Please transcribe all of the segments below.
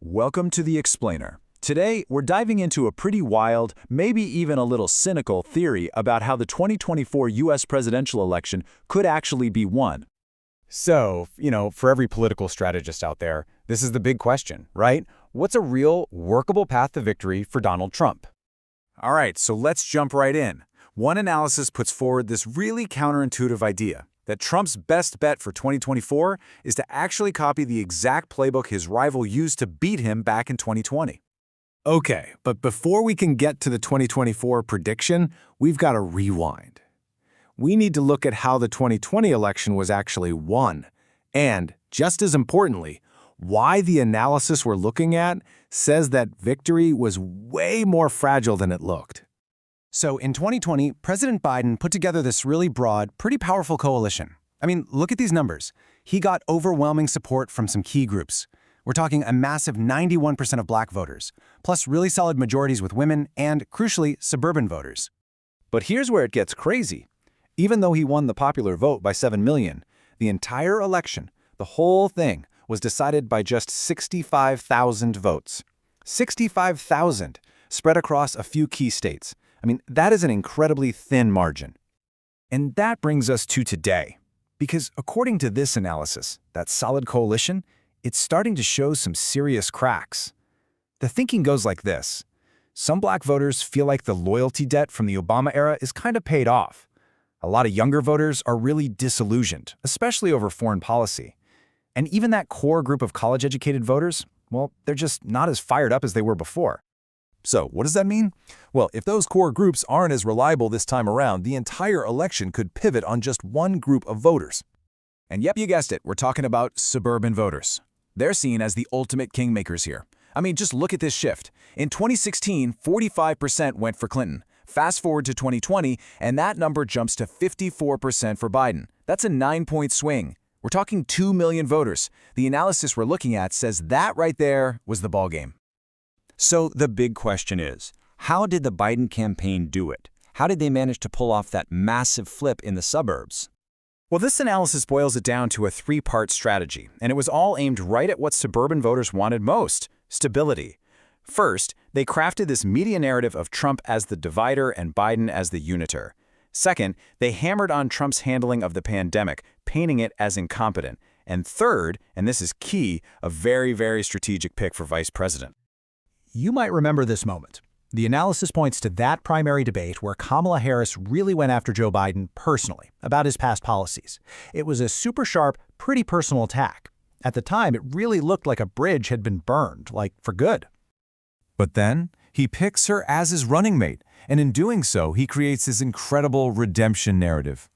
Welcome to The Explainer. Today, we're diving into a pretty wild, maybe even a little cynical theory about how the 2024 US presidential election could actually be won. So, for every political strategist out there, this is the big question, right? What's a real, workable path to victory for Donald Trump? All right, so let's jump right in. One analysis puts forward this really counterintuitive idea that Trump's best bet for 2024 is to actually copy the exact playbook his rival used to beat him back in 2020. Okay, but before we can get to the 2024 prediction, we've got to rewind. We need to look at how the 2020 election was actually won, and, just as importantly, why the analysis we're looking at says that victory was way more fragile than it looked. So in 2020, President Biden put together this really broad, pretty powerful coalition. I mean, look at these numbers. He got overwhelming support from some key groups. We're talking a massive 91% of black voters, plus really solid majorities with women and, crucially, suburban voters. But here's where it gets crazy. Even though he won the popular vote by 7 million, the entire election, the whole thing, was decided by just 65,000 votes. 65,000, spread across a few key states. I mean, that is an incredibly thin margin. And that brings us to today. Because according to this analysis, that solid coalition, it's starting to show some serious cracks. The thinking goes like this. Some black voters feel like the loyalty debt from the Obama era is kind of paid off. A lot of younger voters are really disillusioned, especially over foreign policy. And even that core group of college-educated voters, well, they're just not as fired up as they were before. So, what does that mean? Well, if those core groups aren't as reliable this time around, the entire election could pivot on just one group of voters. And yep, you guessed it, we're talking about suburban voters. They're seen as the ultimate kingmakers here. I mean, just look at this shift. In 2016, 45% went for Clinton. Fast forward to 2020, and that number jumps to 54% for Biden. That's a 9-point swing. We're talking 2 million voters. The analysis we're looking at says that right there was the ballgame. So the big question is, how did the Biden campaign do it? How did they manage to pull off that massive flip in the suburbs? Well, this analysis boils it down to a three-part strategy, and it was all aimed right at what suburban voters wanted most: stability. First, they crafted this media narrative of Trump as the divider and Biden as the uniter. Second, they hammered on Trump's handling of the pandemic, painting it as incompetent. And third, and this is key, a very, very strategic pick for vice president. You might remember this moment. The analysis points to that primary debate where Kamala Harris really went after Joe Biden personally about his past policies. It was a super sharp, pretty personal attack. At the time, it really looked like a bridge had been burned, like for good. But then, he picks her as his running mate, and in doing so, he creates this incredible redemption narrative.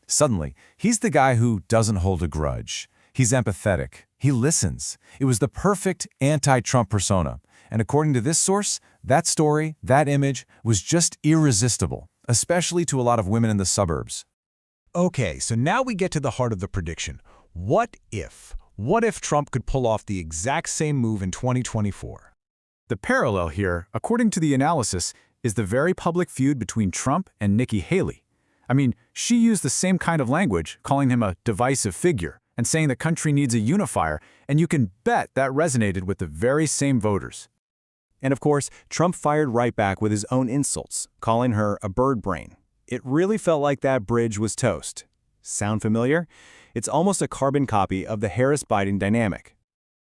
Suddenly, he's the guy who doesn't hold a grudge. He's empathetic. He listens. It was the perfect anti-Trump persona. And according to this source, that story, that image, was just irresistible, especially to a lot of women in the suburbs. Okay, so now we get to the heart of the prediction. What if? What if Trump could pull off the exact same move in 2024? The parallel here, according to the analysis, is the very public feud between Trump and Nikki Haley. I mean, she used the same kind of language, calling him a divisive figure, and saying the country needs a unifier, and you can bet that resonated with the very same voters. And of course, Trump fired right back with his own insults, calling her a bird brain. It really felt like that bridge was toast. Sound familiar? It's almost a carbon copy of the Harris-Biden dynamic.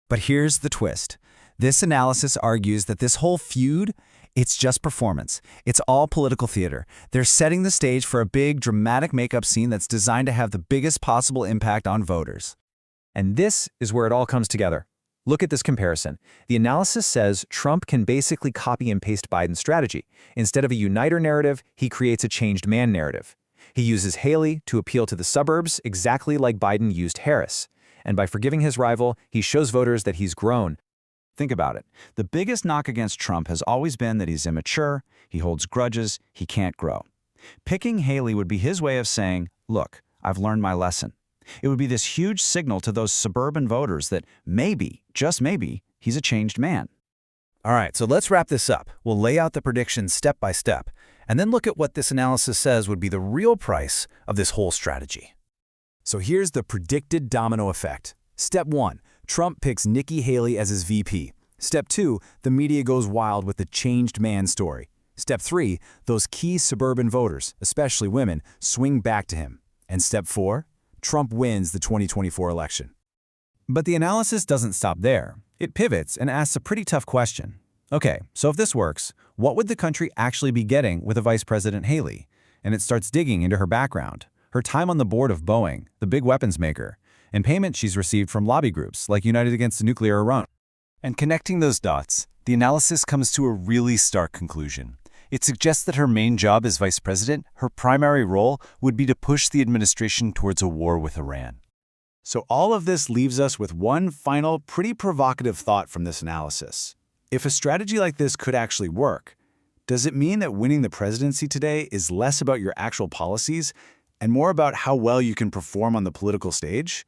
But here's the twist. This analysis argues that this whole feud, it's just performance. It's all political theater. They're setting the stage for a big, dramatic makeup scene that's designed to have the biggest possible impact on voters. And this is where it all comes together. Look at this comparison. The analysis says Trump can basically copy and paste Biden's strategy. Instead of a uniter narrative, he creates a changed man narrative. He uses Haley to appeal to the suburbs exactly like Biden used Harris. And by forgiving his rival, he shows voters that he's grown. Think about it. The biggest knock against Trump has always been that he's immature, he holds grudges, he can't grow. Picking Haley would be his way of saying, look, I've learned my lesson. It would be this huge signal to those suburban voters that maybe, just maybe, he's a changed man. All right, so let's wrap this up. We'll lay out the predictions step by step, and then look at what this analysis says would be the real price of this whole strategy. So here's the predicted domino effect. Step 1. Trump picks Nikki Haley as his VP. Step 2, the media goes wild with the changed man story. Step 3, those key suburban voters, especially women, swing back to him. And Step 4, Trump wins the 2024 election. But the analysis doesn't stop there. It pivots and asks a pretty tough question. Okay, so if this works, what would the country actually be getting with a Vice President Haley? And it starts digging into her background, her time on the board of Boeing, the big weapons maker, and payments she's received from lobby groups like United Against Nuclear Iran. And connecting those dots, the analysis comes to a really stark conclusion. It suggests that her main job as vice president, her primary role, would be to push the administration towards a war with Iran. So all of this leaves us with one final, pretty provocative thought from this analysis. If a strategy like this could actually work, does it mean that winning the presidency today is less about your actual policies and more about how well you can perform on the political stage?